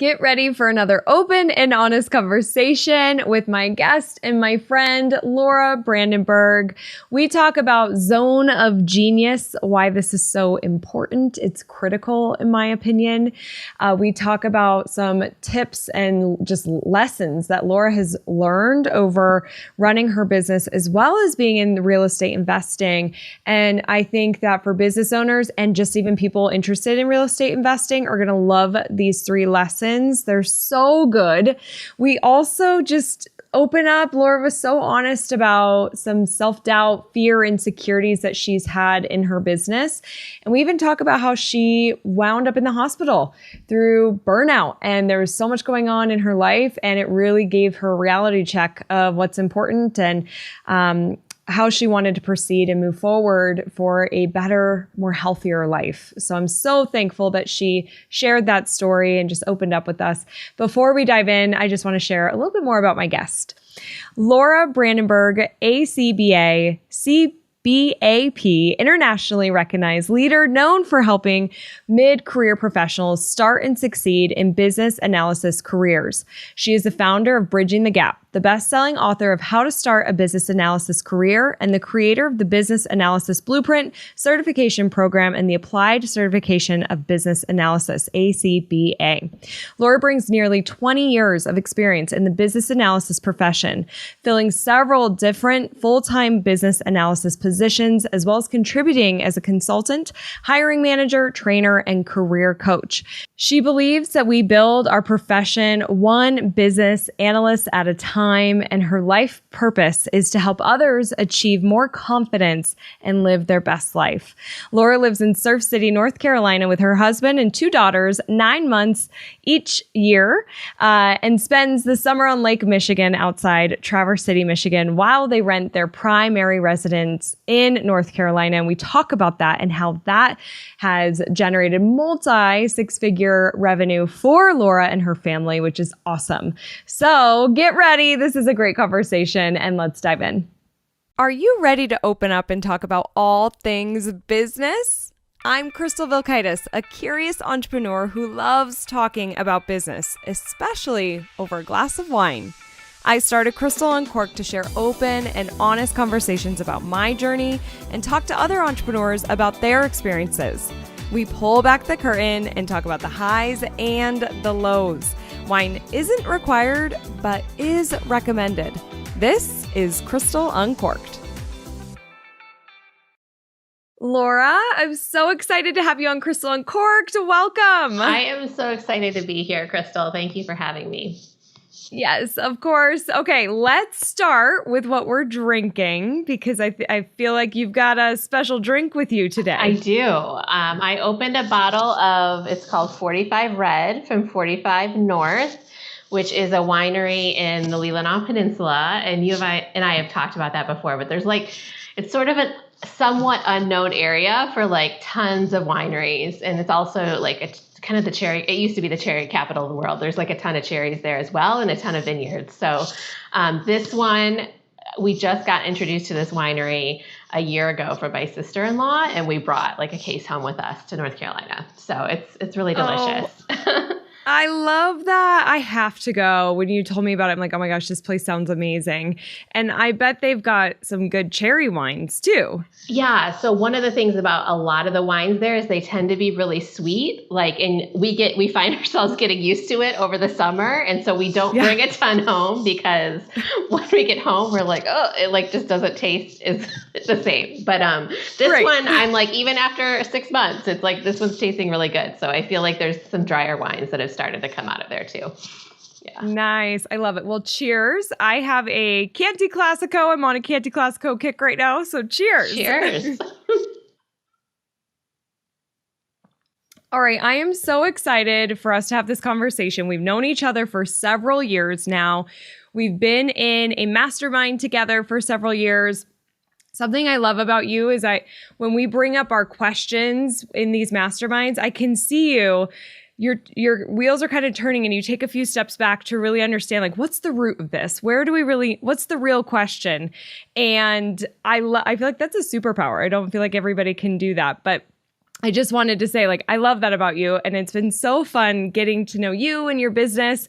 Get ready for another open and honest conversation with my guest and my friend, Laura Brandenburg. We talk about zone of genius, why this is so important. It's critical, in my opinion. We talk about some tips and just lessons that Laura has learned over running her business, as well as being in real estate investing. And I think that for business owners and just even people interested in real estate investing are going to love these 3 lessons. They're so good. We also just open up. Laura was so honest about some self-doubt, fear, insecurities that she's had in her business. And we even talk about how she wound up in the hospital through burnout. And there was so much going on in her life, and it really gave her a reality check of what's important and how she wanted to proceed and move forward for a better, more healthier life. So I'm so thankful that she shared that story and just opened up with us. Before we dive in, I just want to share a little bit more about my guest. Laura Brandenburg, ACBA, CBAP, internationally recognized leader known for helping mid-career professionals start and succeed in business analysis careers. She is the founder of Bridging the Gap, the best-selling author of How to Start a Business Analysis Career, and the creator of the Business Analysis Blueprint Certification Program and the Applied Certification of Business Analysis, ACBA. Laura brings nearly 20 years of experience in the business analysis profession, filling several different full-time business analysis positions, as well as contributing as a consultant, hiring manager, trainer, and career coach. She believes that we build our profession one business analyst at a time, and her life purpose is to help others achieve more confidence and live their best life. Laura lives in Surf City, North Carolina with her husband and 2 daughters, 9 months each year, and spends the summer on Lake Michigan outside Traverse City, Michigan, while they rent their primary residence in North Carolina. And we talk about that and how that has generated multi-6-figure revenue for Laura and her family, which is awesome. So get ready. This is a great conversation, and let's dive in. Are you ready to open up and talk about all things business? I'm Crystal Vilkaitis, a curious entrepreneur who loves talking about business, especially over a glass of wine. I started Crystal Uncorked to share open and honest conversations about my journey and talk to other entrepreneurs about their experiences. We pull back the curtain and talk about the highs and the lows. Wine isn't required, but is recommended. This is Crystal Uncorked. Laura, I'm so excited to have you on Crystal Uncorked. Welcome. I am so excited to be here, Crystal. Thank you for having me. Yes, of course. Okay, let's start with what we're drinking, because I feel like you've got a special drink with you today. I do. I opened a bottle of, it's called 45 Red from 45 North, which is a winery in the Leelanau Peninsula. And you and I have talked about that before, but there's it's sort of a somewhat unknown area for tons of wineries. And it's also kind of it used to be the cherry capital of the world. There's a ton of cherries there as well, and a ton of vineyards. So this one, we just got introduced to this winery a year ago from my sister-in-law, and we brought a case home with us to North Carolina. So it's really delicious. Oh, I love that. I have to go. When you told me about it, I'm like, oh my gosh, this place sounds amazing. And I bet they've got some good cherry wines too. Yeah. So one of the things about a lot of the wines there is they tend to be really sweet. And we find ourselves getting used to it over the summer. And so we don't bring a ton home, because when we get home, we're like, oh, it just doesn't taste the same. But this one, I'm even after 6 months, it's this one's tasting really good. So I feel like there's some drier wines that have started to come out of there too. Yeah. Nice. I love it. Well, cheers. I have a Chianti Classico. I'm on a Chianti Classico kick right now. So cheers. Cheers. All right. I am so excited for us to have this conversation. We've known each other for several years now. We've been in a mastermind together for several years. Something I love about you is when we bring up our questions in these masterminds, I can see your wheels are kind of turning, and you take a few steps back to really understand, what's the root of this? What's the real question? And I feel like that's a superpower. I don't feel like everybody can do that. But I just wanted to say, like, I love that about you. And it's been so fun getting to know you and your business.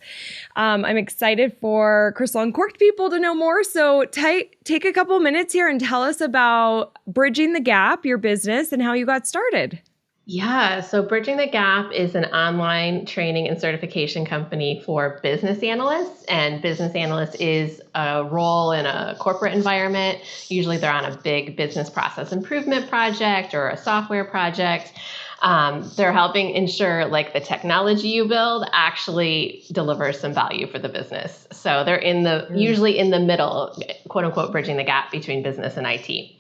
I'm excited for Crystal Uncorked people to know more. So take a couple minutes here and tell us about Bridging the Gap, your business, and how you got started. Yeah, so Bridging the Gap is an online training and certification company for business analysts. And business analyst is a role in a corporate environment. Usually they're on a big business process improvement project or a software project. They're helping ensure like the technology you build actually delivers some value for the business. So they're usually in the middle, quote unquote, bridging the gap between business and IT.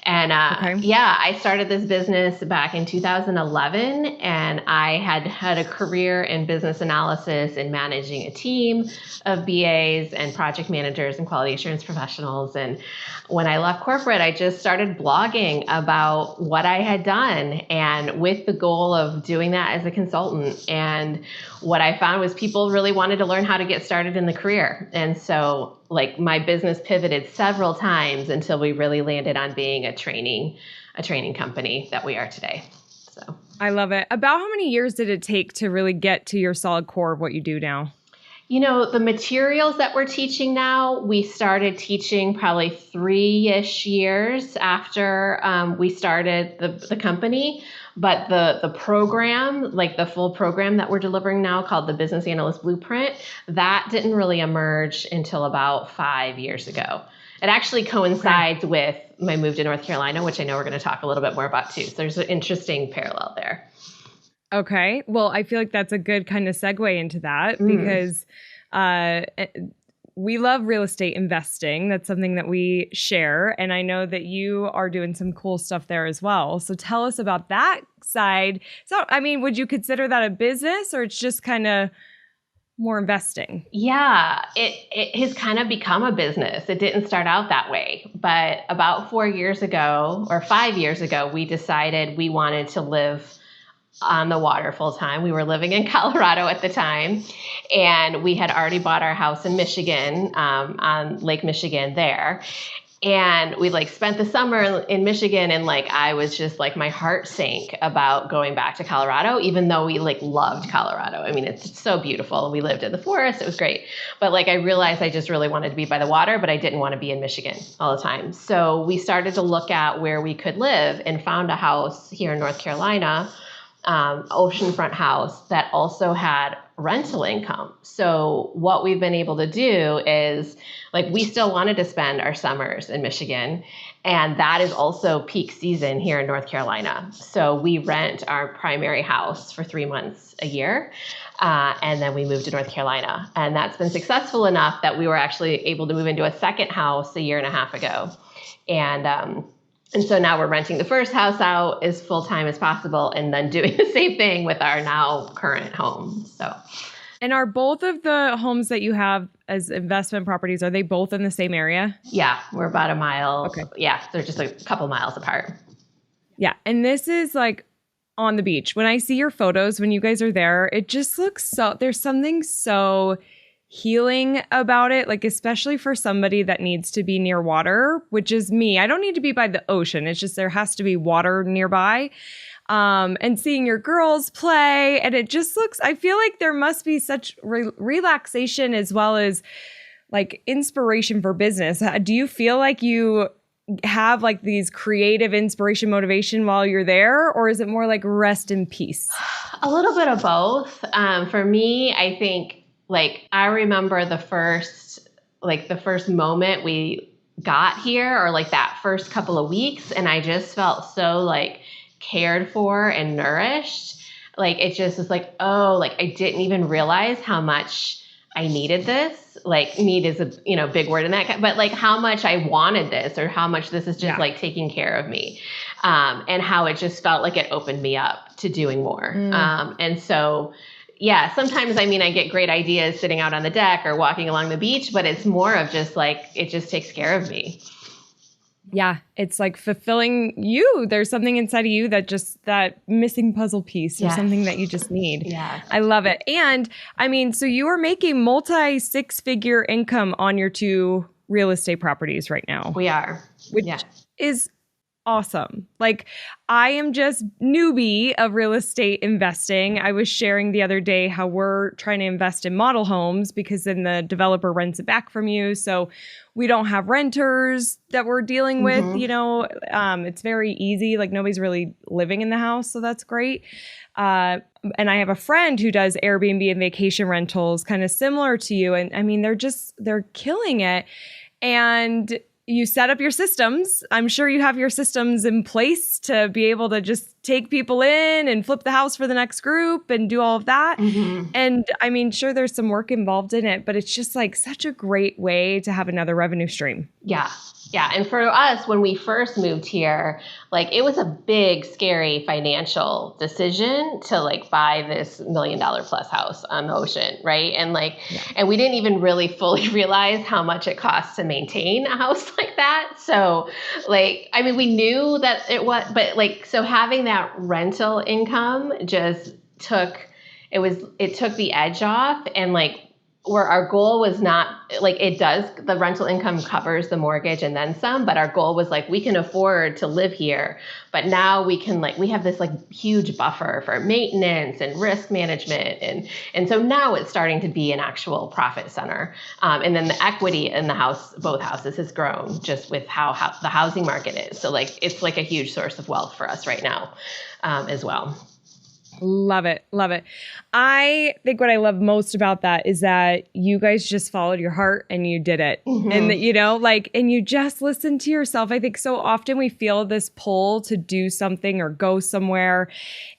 And I started this business back in 2011, and I had a career in business analysis and managing a team of BAs and project managers and quality assurance professionals. And when I left corporate, I just started blogging about what I had done, and with the goal of doing that as a consultant. And what I found was people really wanted to learn how to get started in the career. And so like my business pivoted several times until we really landed on being a training company that we are today. So I love it. About how many years did it take to really get to your solid core of what you do now? You know, the materials that we're teaching now, we started teaching probably 3-ish years after we started the company. But the program, like the full program that we're delivering now called the Business Analyst Blueprint, that didn't really emerge until about 5 years ago. It actually coincides with my move to North Carolina, which I know we're going to talk a little bit more about too. So there's an interesting parallel there. Okay. Well, I feel like that's a good kind of segue into that because we love real estate investing. That's something that we share. And I know that you are doing some cool stuff there as well. So tell us about that side. So, I mean, would you consider that a business or it's just kind of more investing? Yeah, it has kind of become a business. It didn't start out that way. But about 4 years ago or 5 years ago, we decided we wanted to live on the water full time. We were living in Colorado at the time, and we had already bought our house in Michigan, on Lake Michigan there. And we like spent the summer in Michigan, and like I was just like my heart sank about going back to Colorado, even though we like loved Colorado. I mean, it's so beautiful, and we lived in the forest. It was great. But like I realized I just really wanted to be by the water, but I didn't want to be in Michigan all the time. So we started to look at where we could live and found a house here in North Carolina, oceanfront house that also had rental income. So what we've been able to do is like we still wanted to spend our summers in Michigan, and that is also peak season here in North Carolina. So we rent our primary house for 3 months a year, and then we moved to North Carolina, and that's been successful enough that we were actually able to move into a second house a year and a half ago. And so now we're renting the first house out as full-time as possible and then doing the same thing with our now current home. So, and are both of the homes that you have as investment properties, are they both in the same area? Yeah, we're about a mile. Okay. Yeah, they're just a couple miles apart. Yeah, and this is like on the beach. When I see your photos, when you guys are there, it just looks so, there's something so healing about it, like especially for somebody that needs to be near water, which is me. I don't need to be by the ocean. It's just there has to be water nearby. And seeing your girls play, and it just looks, I feel like there must be such relaxation as well as like inspiration for business. Do you feel like you have like these creative inspiration, motivation while you're there, or is it more like rest in peace? A little bit of both. For me, I think like I remember the first moment we got here, or like that first couple of weeks, and I just felt so like cared for and nourished. Like it just was like, oh, like I didn't even realize how much I needed this. Like need is a big word in that, but like how much I wanted this, or how much this is just like taking care of me, and how it just felt like it opened me up to doing more. And so yeah, sometimes, I mean, I get great ideas sitting out on the deck or walking along the beach, but it's more of just like, it just takes care of me. Yeah, it's like fulfilling you. There's something inside of you that missing puzzle piece or something that you just need. Yeah. I love it. And I mean, so you are making multi-6-figure income on your 2 real estate properties right now. We are. Which is awesome. Like, I am just newbie of real estate investing. I was sharing the other day how we're trying to invest in model homes because then the developer rents it back from you. So we don't have renters that we're dealing with, it's very easy. Like, nobody's really living in the house. So that's great. And I have a friend who does Airbnb and vacation rentals, kind of similar to you. And I mean, they're killing it. And you set up your systems. I'm sure you have your systems in place to be able to just take people in and flip the house for the next group and do all of that. And I mean, sure, there's some work involved in it, but it's just like such a great way to have another revenue stream. Yeah. Yeah. And for us, when we first moved here, like it was a big, scary financial decision to like buy this $1 million plus house on the ocean. Right. And and we didn't even really fully realize how much it costs to maintain a house like that. So I mean, we knew that it was, but so having that rental income just took the edge off. And where our goal was not the rental income covers the mortgage and then some, but our goal was we can afford to live here, but now we can we have this huge buffer for maintenance and risk management. And so now it's starting to be an actual profit center. And then the equity in the house, both houses has grown just with how the housing market is. So it's a huge source of wealth for us right now, as well. Love it. Love it. I think what I love most about that is that you guys just followed your heart and you did it. And that, and you just listened to yourself. I think so often we feel this pull to do something or go somewhere,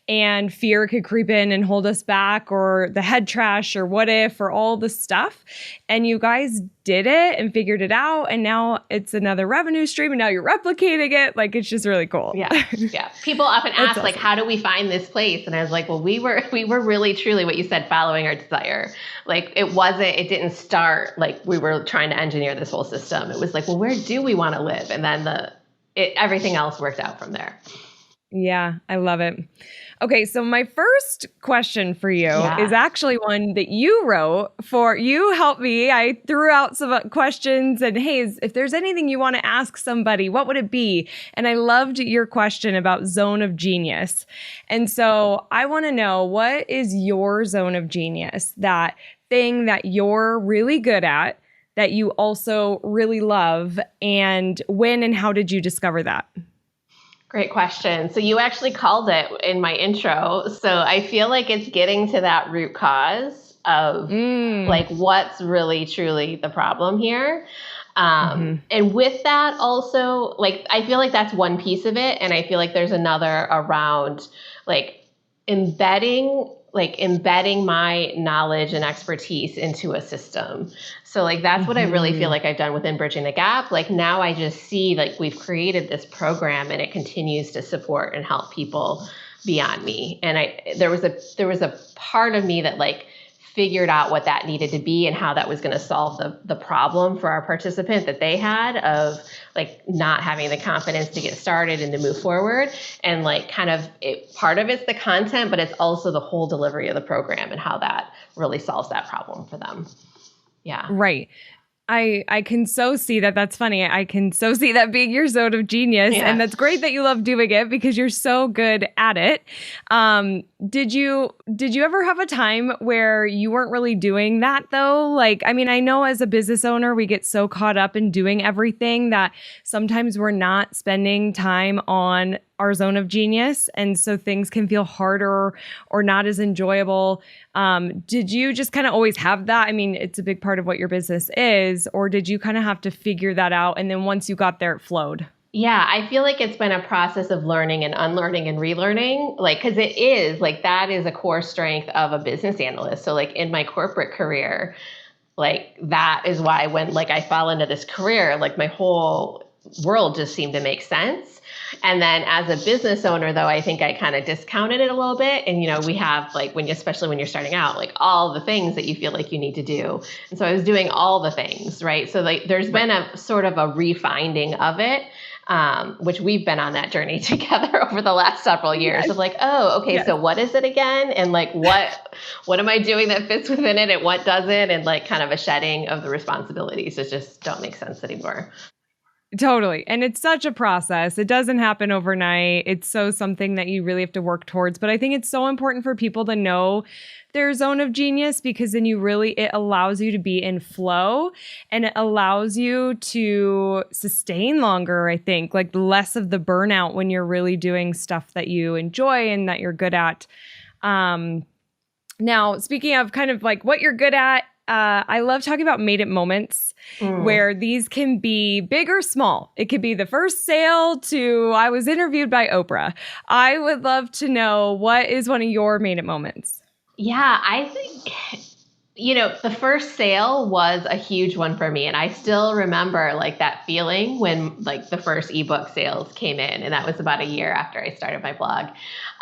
and fear could creep in and hold us back, or the head trash, or what if, or all the stuff. And you guys did it and figured it out. And now it's another revenue stream, and now you're replicating it. It's just really cool. Yeah. Yeah. People often ask, awesome. How do we find this place? And I was like, well, we were really, truly what you said, following our desire. It didn't start we were trying to engineer this whole system. It was well, where do we want to live? And then everything else worked out from there. Yeah, I love it. Okay, so my first question for you is actually one that you wrote for. You helped me. I threw out some questions and, hey, if there's anything you want to ask somebody, what would it be? And I loved your question about zone of genius. And so I want to know, what is your zone of genius? That thing that you're really good at, that you also really love, and when and how did you discover that? Great question. So you actually called it in my intro. So I feel it's getting to that root cause of what's really truly the problem here. And with that also, I feel that's one piece of it. And I feel there's another around embedding my knowledge and expertise into a system. So that's what I really feel I've done within Bridging the Gap. Now I just see we've created this program and it continues to support and help people beyond me. And there was a part of me that figured out what that needed to be and how that was going to solve the problem for our participant that they had of not having the confidence to get started and to move forward. And part of it's the content, but it's also the whole delivery of the program and how that really solves that problem for them. Yeah. Right. I can so see that. That's funny. I can so see that being your zone of genius. Yeah. And that's great that you love doing it because you're so good at it. Did you ever have a time where you weren't really doing that though? I know as a business owner, we get so caught up in doing everything that sometimes we're not spending time on our zone of genius. And so things can feel harder or not as enjoyable. Did you just kind of always have that? It's a big part of what your business is, or did you kind of have to figure that out? And then once you got there, it flowed? Yeah, I feel it's been a process of learning and unlearning and relearning, because it is that is a core strength of a business analyst. So in my corporate career, that is why when I fell into this career, my whole world just seemed to make sense. And then as a business owner, though, I think I kind of discounted it a little bit. And, we have especially when you're starting out, all the things that you feel you need to do. And so I was doing all the things, right? So there's been a sort of a refinding of it. Which we've been on that journey together over the last several years of so what is it again? And what am I doing that fits within it and what doesn't? And kind of a shedding of the responsibilities that just don't make sense anymore. Totally. And it's such a process. It doesn't happen overnight. It's so something that you really have to work towards. But I think it's so important for people to know their zone of genius, because then it allows you to be in flow, and it allows you to sustain longer, I think, like less of the burnout when you're really doing stuff that you enjoy and that you're good at. Now, speaking of kind of like what you're good at, I love talking about made it moments where these can be big or small. It could be the first sale to I was interviewed by Oprah. I would love to know, what is one of your made it moments? Yeah, I think, the first sale was a huge one for me. And I still remember like that feeling when like the first ebook sales came in. And that was about a year after I started my blog.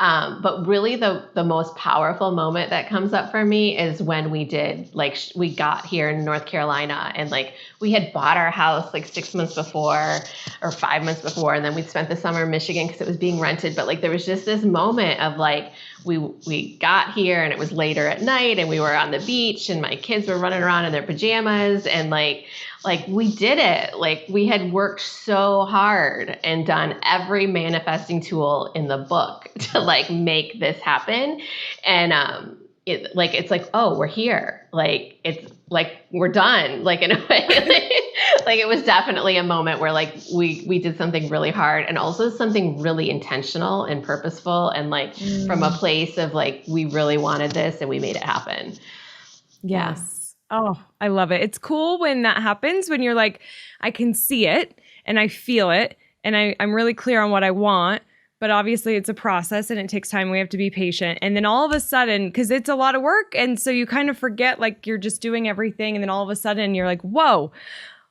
But really the most powerful moment that comes up for me is when we did, like, we got here in North Carolina, and like we had bought our house like 6 months before or 5 months before. And then we spent the summer in Michigan because it was being rented. But like there was just this moment of like, we got here and it was later at night and we were on the beach and my kids were running around in their pajamas, and like we did it. Like we had worked so hard and done every manifesting tool in the book to like make this happen. And it's like, oh, we're here. Like it's like we're done. Like in a way, like it was definitely a moment where like we did something really hard, and also something really intentional and purposeful, and like from a place of like we really wanted this and we made it happen. Yes. Oh, I love it. It's cool when that happens, when you're like, I can see it and I feel it and I'm really clear on what I want. But obviously it's a process and it takes time. We have to be patient. And then all of a sudden, because it's a lot of work, and so you kind of forget like you're just doing everything. And then all of a sudden you're like, whoa,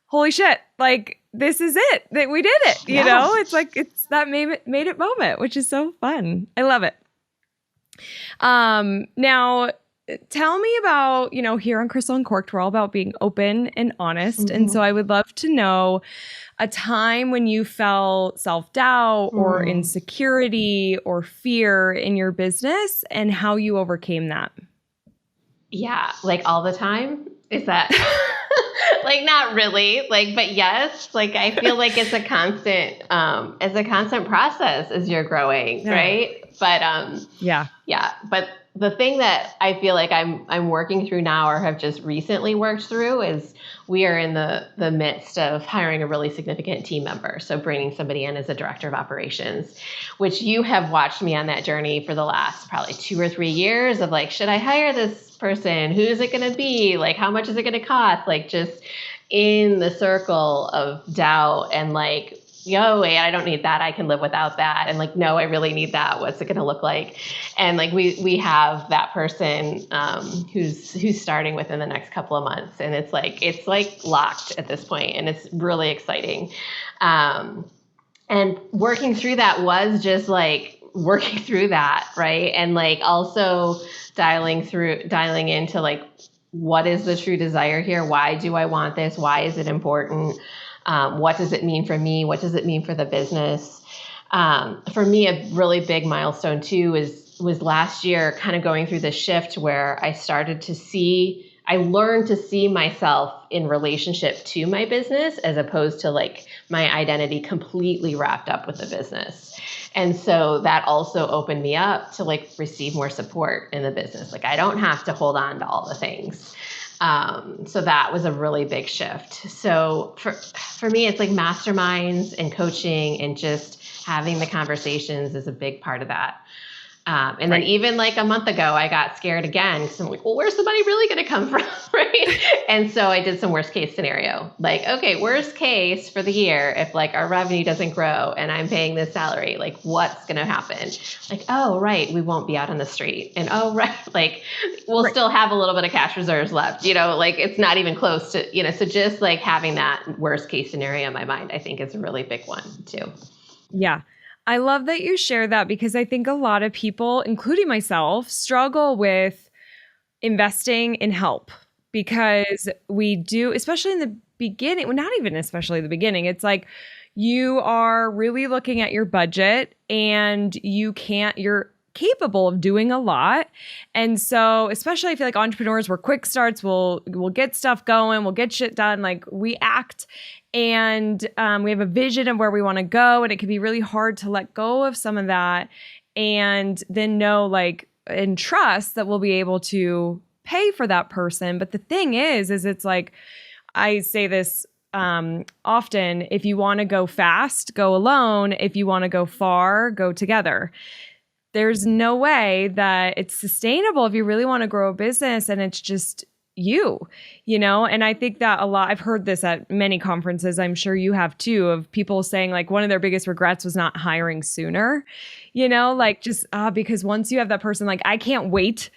holy shit. Like this is it, that we did it. You know, it's like, it's that made it moment, which is so fun. I love it. Now, tell me about, here on Crystal Uncorked, we're all about being open and honest. Mm-hmm. And so I would love to know a time when you felt self-doubt or insecurity or fear in your business and how you overcame that. Yeah, like all the time. Is that like not really, like, but yes, like I feel like it's a constant process as you're growing, right? But but the thing that I feel like I'm working through now, or have just recently worked through, is we are in the midst of hiring a really significant team member. So bringing somebody in as a director of operations, which you have watched me on that journey for the last probably 2 or 3 years of like, should I hire this person? Who is it going to be? Like, how much is it going to cost? Like just in the circle of doubt and like, yo, wait, I don't need that. I can live without that. And like, no, I really need that. What's it going to look like? And like, we have that person who's starting within the next couple of months. And it's like locked at this point, and it's really exciting. And working through that was just like working through that. Right. And like also dialing into like, what is the true desire here? Why do I want this? Why is it important? What does it mean for me? What does it mean for the business? For me, a really big milestone too was last year, kind of going through this shift where I learned to see myself in relationship to my business, as opposed to like my identity completely wrapped up with the business. And so that also opened me up to like receive more support in the business. Like I don't have to hold on to all the things. So that was a really big shift. So for me, it's like masterminds and coaching and just having the conversations is a big part of that. And then even like a month ago, I got scared again because I'm like, well, where's the money really going to come from? Right. And so I did some worst case scenario, like, okay, worst case for the year, if like our revenue doesn't grow and I'm paying this salary, like what's going to happen? Like, oh, right. We won't be out on the street. And oh, right. Like we'll still have a little bit of cash reserves left, like it's not even close to, so just like having that worst case scenario in my mind, I think is a really big one too. Yeah. I love that you share that, because I think a lot of people, including myself, struggle with investing in help, because we do, especially in the beginning, well, not even especially the beginning. It's like you are really looking at your budget and you're capable of doing a lot. And so, especially I feel like entrepreneurs, we're quick starts, we'll get stuff going, we'll get shit done, like we act, and we have a vision of where we want to go, and it can be really hard to let go of some of that and then know like and trust that we'll be able to pay for that person. But the thing is it's like, I say this often, if you want to go fast, go alone. If you want to go far, go together. There's no way that it's sustainable if you really want to grow a business and it's just you, And I think that a lot, I've heard this at many conferences, I'm sure you have too, of people saying like one of their biggest regrets was not hiring sooner, like just because once you have that person, like I can't wait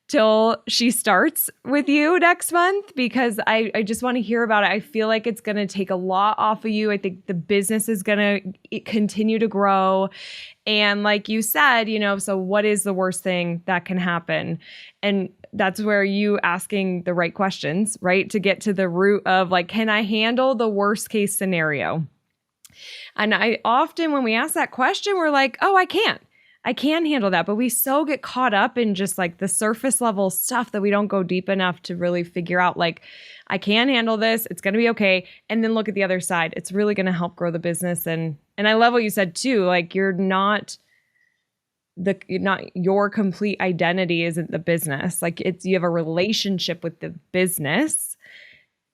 till she starts with you next month because I just want to hear about it. I feel like it's going to take a lot off of you. I think the business is going to continue to grow. And like you said, so what is the worst thing that can happen? And that's where you asking the right questions, right? To get to the root of like, can I handle the worst case scenario? And I often, when we ask that question, we're like, oh, I can handle that. But we so get caught up in just like the surface level stuff that we don't go deep enough to really figure out like, I can handle this. It's going to be okay. And then look at the other side. It's really going to help grow the business. And I love what you said too. Like you're not your complete identity isn't the business. Like you have a relationship with the business.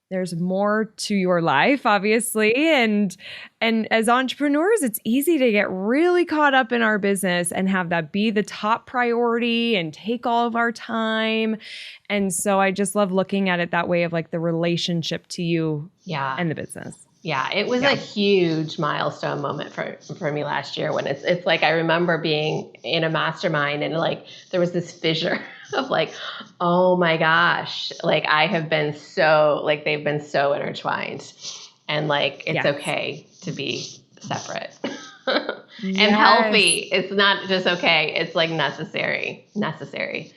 There's more to your life, obviously. And as entrepreneurs, it's easy to get really caught up in our business and have that be the top priority and take all of our time. And so I just love looking at it that way of like the relationship to you and the business. Yeah, it was a huge milestone moment for me last year when it's like I remember being in a mastermind and like there was this fissure of like, oh my gosh, like I have been so like they've been so intertwined and like it's okay to be separate and healthy. It's not just okay, it's like necessary.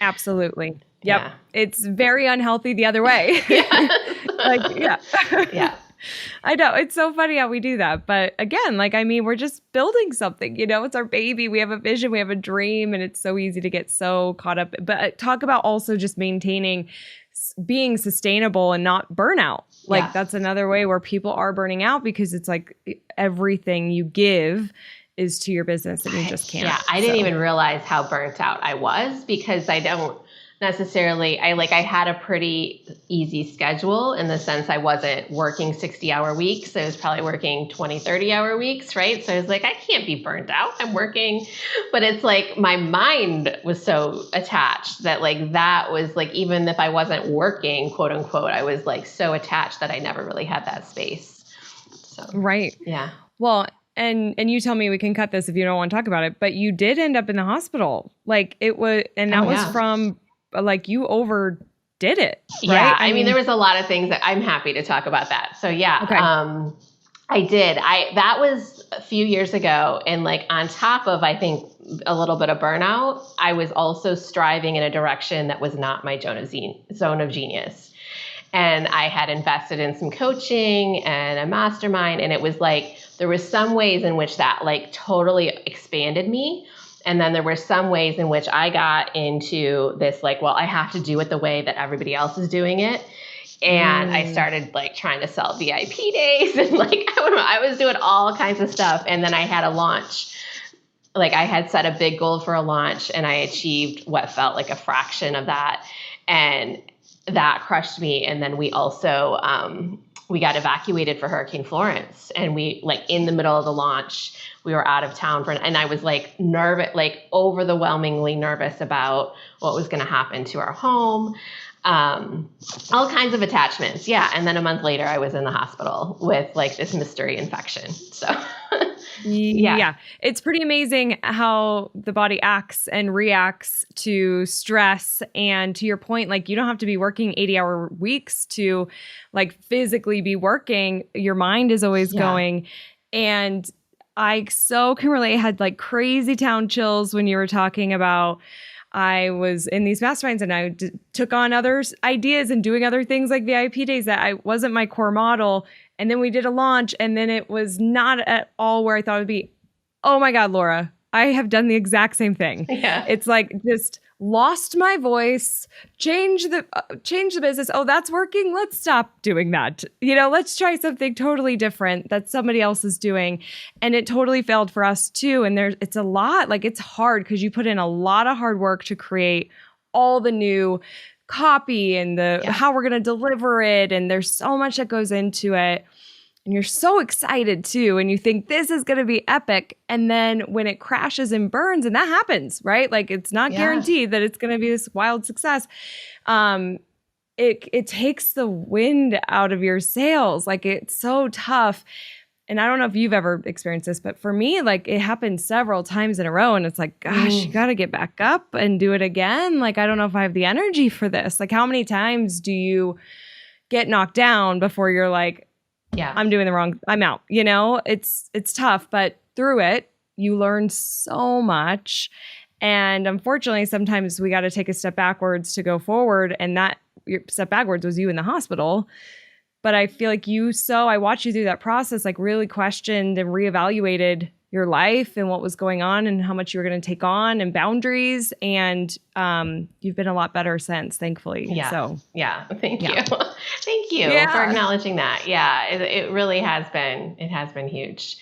Absolutely. Yep. Yeah. It's very unhealthy the other way. Yeah. I know. It's so funny how we do that. But again, like, I mean, we're just building something, it's our baby. We have a vision, we have a dream, and it's so easy to get so caught up. But talk about also just maintaining being sustainable and not burnout. Like that's another way where people are burning out because it's like everything you give is to your business and you just can't. Yeah. I didn't even realize how burnt out I was because I don't necessarily, I had a pretty easy schedule in the sense I wasn't working 60-hour weeks. I was probably working 20, 30-hour weeks, right? So I was like, I can't be burnt out. I'm working. But it's like my mind was so attached that like that was like, even if I wasn't working, quote unquote, I was like so attached that I never really had that space. So, right. Yeah. Well, and you tell me we can cut this if you don't want to talk about it, but you did end up in the hospital. Like it was, and that was from like you overdid it. Right? Yeah. I mean, there was a lot of things that I'm happy to talk about that. So yeah, okay. I did. That was a few years ago. And like on top of, I think a little bit of burnout, I was also striving in a direction that was not my zone of genius. And I had invested in some coaching and a mastermind. And it was like, there was some ways in which that like totally expanded me. And then there were some ways in which I got into this, like, well, I have to do it the way that everybody else is doing it. And I started like trying to sell VIP days and like, I don't know, I was doing all kinds of stuff. And then I had a launch, like I had set a big goal for a launch and I achieved what felt like a fraction of that. And that crushed me. And then we also, we got evacuated for Hurricane Florence and we like in the middle of the launch, we were out of town and I was like nervous, like overwhelmingly nervous about what was going to happen to our home. All kinds of attachments. Yeah. And then a month later I was in the hospital with like this mystery infection. So yeah. It's pretty amazing how the body acts and reacts to stress. And to your point, like you don't have to be working 80-hour weeks to like physically be working. Your mind is always going. And I so can relate. I had like crazy town chills when you were talking about I was in these masterminds and I took on other ideas and doing other things like VIP days that I wasn't my core model. And then we did a launch and then it was not at all where I thought it would be. Oh my God, Laura, I have done the exact same thing. Yeah. It's like just lost my voice, change the business. Oh, that's working. Let's stop doing that. Let's try something totally different that somebody else is doing. And it totally failed for us too. And it's a lot, like it's hard because you put in a lot of hard work to create all the new copy and how we're going to deliver it. And there's so much that goes into it. And you're so excited too. And you think this is going to be epic. And then when it crashes and burns, and that happens, right? Like it's not guaranteed that it's going to be this wild success. It takes the wind out of your sails. Like it's so tough. And I don't know if you've ever experienced this, but for me, like it happened several times in a row. And it's like, gosh, you got to get back up and do it again. Like, I don't know if I have the energy for this. Like, how many times do you get knocked down before you're like, I'm doing I'm out, it's tough, but through it, you learn so much. And unfortunately, sometimes we got to take a step backwards to go forward. And that step backwards was you in the hospital. But I feel like I watched you through that process, like really questioned and reevaluated your life and what was going on and how much you were going to take on and boundaries. And you've been a lot better since, thankfully. Yeah. So, Thank you. Thank you for acknowledging that. Yeah. It really has been, huge.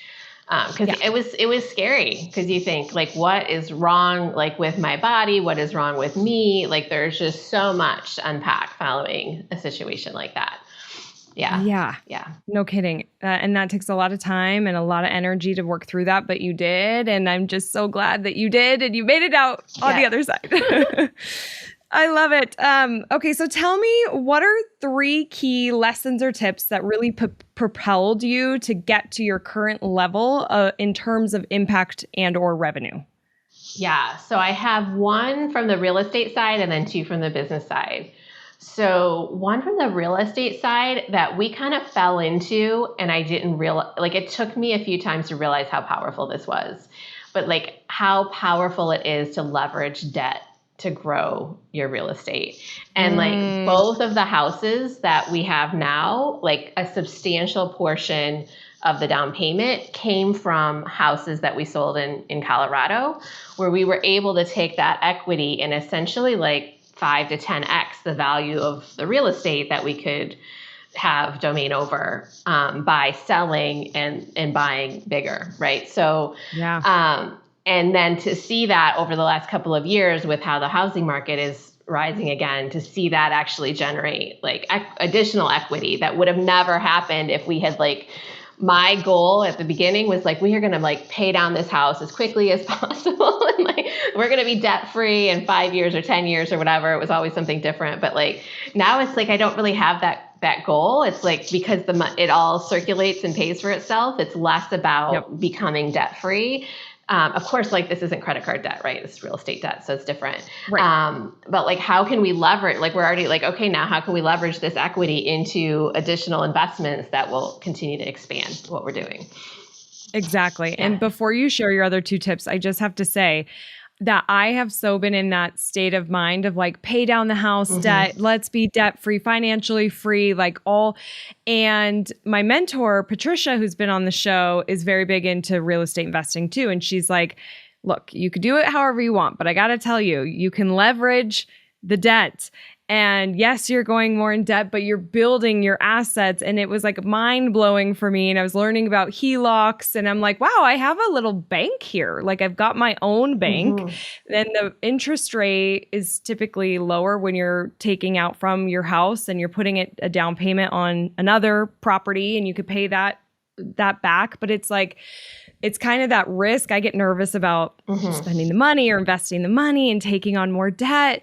Cause it was scary because you think like, what is wrong, like with my body? What is wrong with me? Like there's just so much to unpack following a situation like that. Yeah. No kidding. And that takes a lot of time and a lot of energy to work through that, but you did. And I'm just so glad that you did and you made it out on the other side. I love it. Okay, so tell me, what are 3 key lessons or tips that really propelled you to get to your current level in terms of impact and or revenue? Yeah, so I have 1 from the real estate side and then 2 from the business side. So 1 from the real estate side that we kind of fell into, and I didn't realize, like it took me a few times to realize how powerful this was, but like how powerful it is to leverage debt to grow your real estate. And like both of the houses that we have now, like a substantial portion of the down payment came from houses that we sold in Colorado, where we were able to take that equity and essentially like 5 to 10x the value of the real estate that we could have domain over by selling and buying bigger, right? So, and then to see that over the last couple of years with how the housing market is rising again, to see that actually generate like additional equity that would have never happened if we had like, my goal at the beginning was like, we are going to like pay down this house as quickly as possible. And like, we're going to be debt free in 5 years or 10 years or whatever. It was always something different. But like, now it's like, I don't really have that goal. It's like, because it all circulates and pays for itself. It's less about becoming debt free. Of course, like this isn't credit card debt, right? It's real estate debt. So it's different. Right. But like, how can we leverage, like we're already like, okay, now how can we leverage this equity into additional investments that will continue to expand what we're doing? Exactly. Yeah. And before you share your other 2 tips, I just have to say that I have so been in that state of mind of like, pay down the house debt, let's be debt free, financially free, like all. And my mentor, Patricia, who's been on the show, is very big into real estate investing too. And she's like, look, you could do it however you want, but I got to tell you, you can leverage the debt. And yes, you're going more in debt, but you're building your assets. And it was like mind blowing for me. And I was learning about HELOCs and I'm like, wow, I have a little bank here. Like I've got my own bank. Then the interest rate is typically lower when you're taking out from your house and you're putting a down payment on another property and you could pay that back. But it's like, it's kind of that risk. I get nervous about spending the money or investing the money and taking on more debt.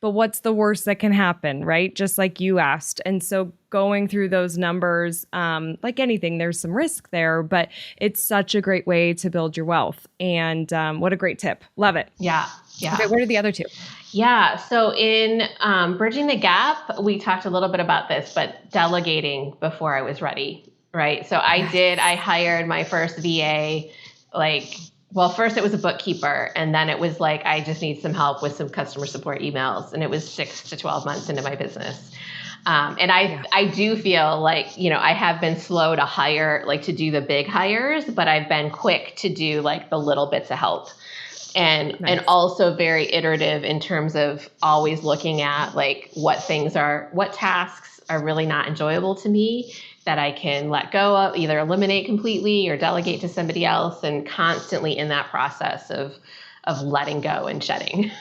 But what's the worst that can happen, right? Just like you asked. And so going through those numbers, like anything, there's some risk there, but it's such a great way to build your wealth. And what a great tip. Love it. Yeah. Okay, what are the other 2? Yeah. So in Bridging the Gap, we talked a little bit about this, but delegating before I was ready, right? So I hired my first VA, well, first it was a bookkeeper, and then it was like, I just need some help with some customer support emails. And it was 6 to 12 months into my business. And I do feel like, I have been slow to hire, like to do the big hires, but I've been quick to do like the little bits of help. and Nice. also very iterative in terms of always looking at like what tasks are really not enjoyable to me that I can let go of, either eliminate completely or delegate to somebody else, and constantly in that process of letting go and shedding.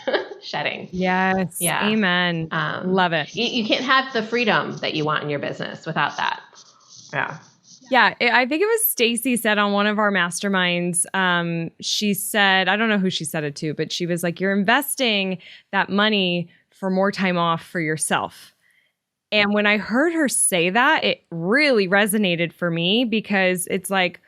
Yes. Yeah. Amen. Love it. You can't have the freedom that you want in your business without that. Yeah. Yeah, I think it was Stacy said on one of our masterminds, she said, I don't know who she said it to, but she was like, you're investing that money for more time off for yourself. And when I heard her say that, it really resonated for me, because it's like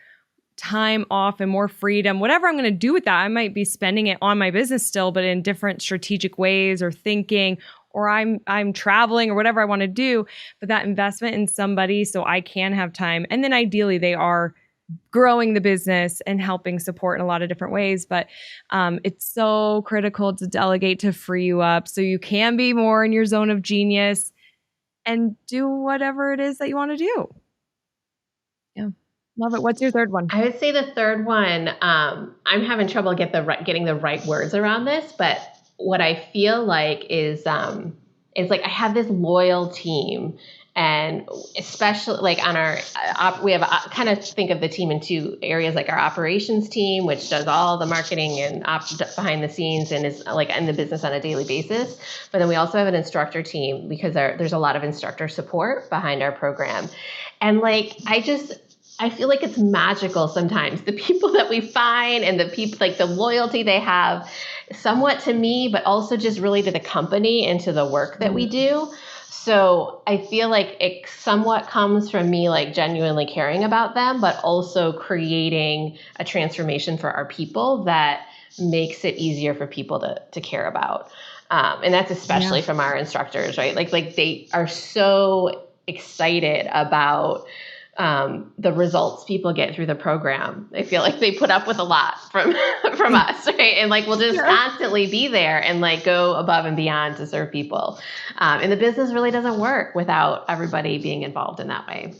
time off and more freedom, whatever I'm going to do with that. I might be spending it on my business still, but in different strategic ways, or thinking, or I'm traveling, or whatever I want to do. But that investment in somebody so I can have time. And then ideally they are growing the business and helping support in a lot of different ways. But it's so critical to delegate, to free you up so you can be more in your zone of genius and do whatever it is that you want to do. Yeah. Love it. What's your third one? I would say the third one, I'm having trouble getting the right words around this, but what I feel like is like I have this loyal team, and especially like on our, we have kind of think of the team in two areas, like our operations team, which does all the marketing and behind the scenes and is like in the business on a daily basis. But then we also have an instructor team, because there's a lot of instructor support behind our program. And like, I feel like it's magical sometimes, the people that we find and the people, like the loyalty they have somewhat to me, but also just really to the company and to the work that we do. So I feel like it somewhat comes from me like genuinely caring about them, but also creating a transformation for our people that makes it easier for people to care about. And that's especially from our instructors, right? Like they are so excited about the results people get through the program. I feel like they put up with a lot from us, right? And like we'll just constantly be there and like go above and beyond to serve people. And the business really doesn't work without everybody being involved in that way.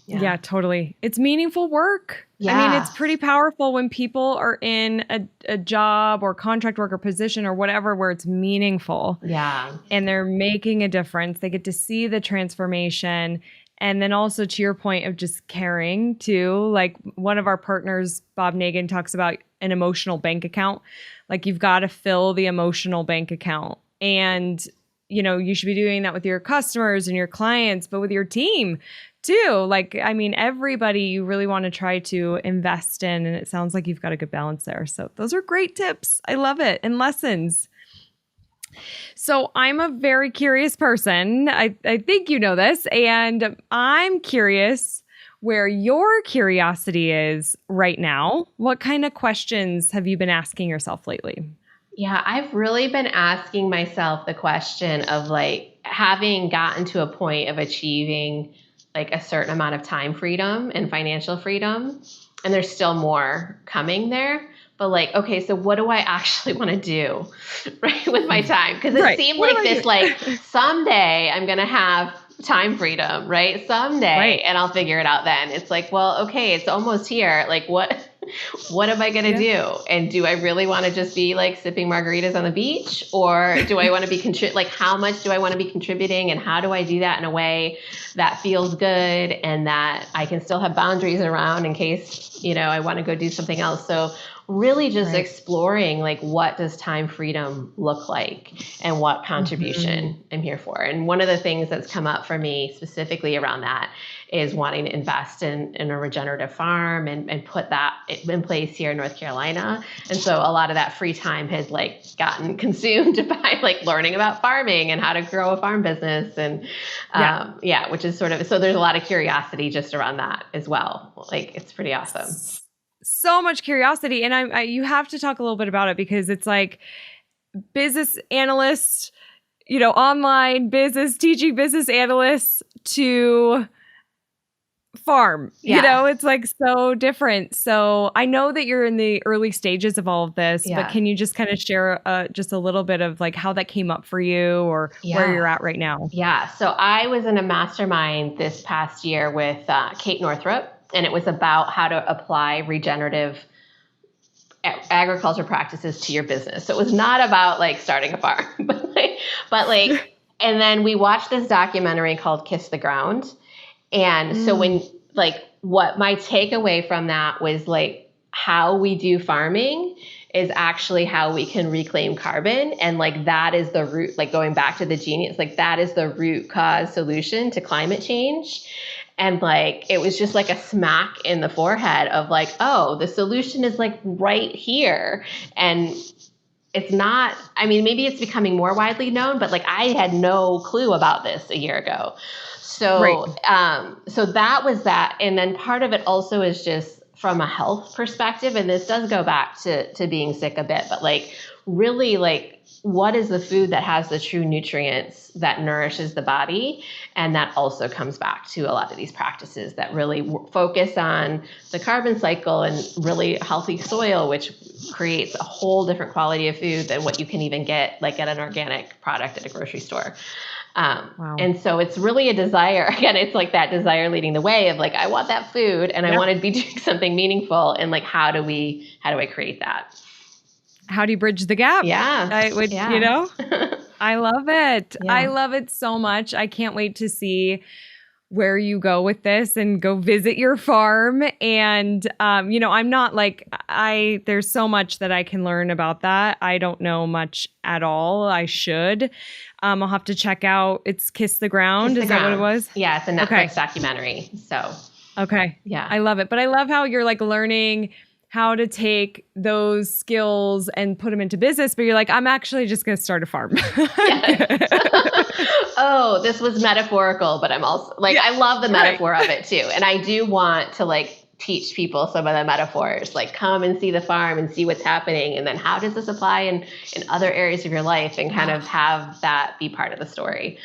Yeah, totally. It's meaningful work. Yeah. I mean, it's pretty powerful when people are in a job or contract work or position or whatever where it's meaningful. Yeah. And they're making a difference. They get to see the transformation. And then also to your point of just caring too, like one of our partners, Bob Nagin, talks about an emotional bank account. Like you've got to fill the emotional bank account. And, you know, you should be doing that with your customers and your clients, but with your team too. Like, I mean, everybody you really want to try to invest in. And it sounds like you've got a good balance there. So those are great tips. I love it. And lessons. So I'm a very curious person. I think you know this. And I'm curious where your curiosity is right now. What kind of questions have you been asking yourself lately? Yeah, I've really been asking myself the question of like having gotten to a point of achieving like a certain amount of time freedom and financial freedom. And there's still more coming there. But like, okay, so what do I actually want to do, right, with my time? Because it seemed like this, like someday I'm going to have time freedom, right? Someday, and I'll figure it out then. It's like, well, okay, it's almost here. Like, what am I going to do? And do I really want to just be like sipping margaritas on the beach, or do I want to be like, how much do I want to be contributing, and how do I do that in a way that feels good and that I can still have boundaries around in case, you know, I want to go do something else. So really just exploring like what does time freedom look like and what contribution I'm here for. And one of the things that's come up for me specifically around that is wanting to invest in a regenerative farm and put that in place here in North Carolina. And so a lot of that free time has like gotten consumed by like learning about farming and how to grow a farm business. And which is sort of, so there's a lot of curiosity just around that as well. Like it's pretty awesome. So much curiosity. And I you have to talk a little bit about it, because it's like business analysts, you know, online business, teaching business analysts to farm, you know, it's like so different. So I know that you're in the early stages of all of this, but can you just kind of share just a little bit of like how that came up for you or where you're at right now? Yeah. So I was in a mastermind this past year with Kate Northrup, and it was about how to apply regenerative agriculture practices to your business. So it was not about like starting a farm, but and then we watched this documentary called Kiss the Ground. And so when like what my takeaway from that was like how we do farming is actually how we can reclaim carbon. And like that is the root, like going back to the genius, like that is the root cause solution to climate change. And like, it was just like a smack in the forehead of like, oh, the solution is like right here. And it's not, I mean, maybe it's becoming more widely known, but like I had no clue about this a year ago. So, so that was that. And then part of it also is just from a health perspective. And this does go back to being sick a bit, but like really like, what is the food that has the true nutrients that nourishes the body? And that also comes back to a lot of these practices that really focus on the carbon cycle and really healthy soil, which creates a whole different quality of food than what you can even get like at an organic product at a grocery store. Wow. And so it's really a desire. Again, it's like that desire leading the way of like, I want that food and I want to be doing something meaningful. And like, how do I create that? How do you bridge the gap? Yeah. You know, I love it. Yeah. I love it so much. I can't wait to see where you go with this and go visit your farm. And, you know, I'm not like, there's so much that I can learn about that. I don't know much at all. I should. I'll have to check out, it's Kiss the Ground. Is that what it was? Yeah. It's a Netflix documentary. So. Okay. Yeah. I love it. But I love how you're like learning how to take those skills and put them into business, but you're like, I'm actually just going to start a farm. Oh, this was metaphorical, but I'm also like, I love the metaphor of it too. And I do want to like teach people some of the metaphors, like come and see the farm and see what's happening. And then how does this apply in other areas of your life and kind of have that be part of the story.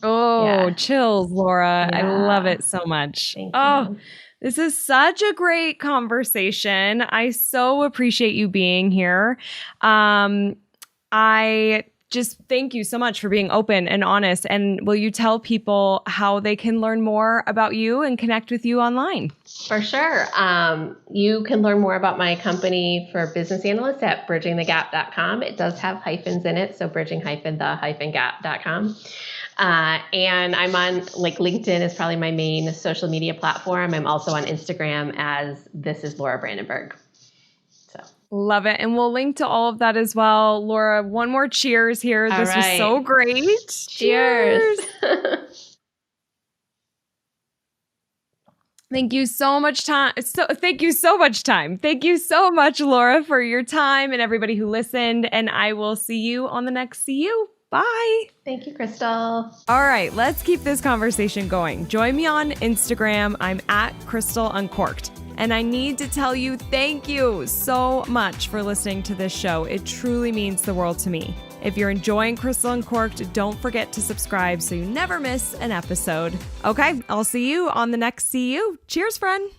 Oh, chills, Laura. Yeah. I love it so much. Thank Oh, you. this is such a great conversation. I so appreciate you being here. I just thank you so much for being open and honest. And will you tell people how they can learn more about you and connect with you online? For sure. You can learn more about my company for business analysts at bridgingthegap.com. It does have hyphens in it, so bridging-the-gap.com. And I'm on like LinkedIn is probably my main social media platform. I'm also on Instagram as This is Laura Brandenburg. So love it. And we'll link to all of that as well. Laura, one more cheers here. This was so great. Cheers. Thank you so much Thank you so much, Laura, for your time and everybody who listened. And I will see you on the next See You. Bye. Thank you, Crystal. All right, let's keep this conversation going. Join me on Instagram. I'm at Crystal Uncorked. And I need to tell you, thank you so much for listening to this show. It truly means the world to me. If you're enjoying Crystal Uncorked, don't forget to subscribe so you never miss an episode. Okay, I'll see you on the next See You. Cheers, friend.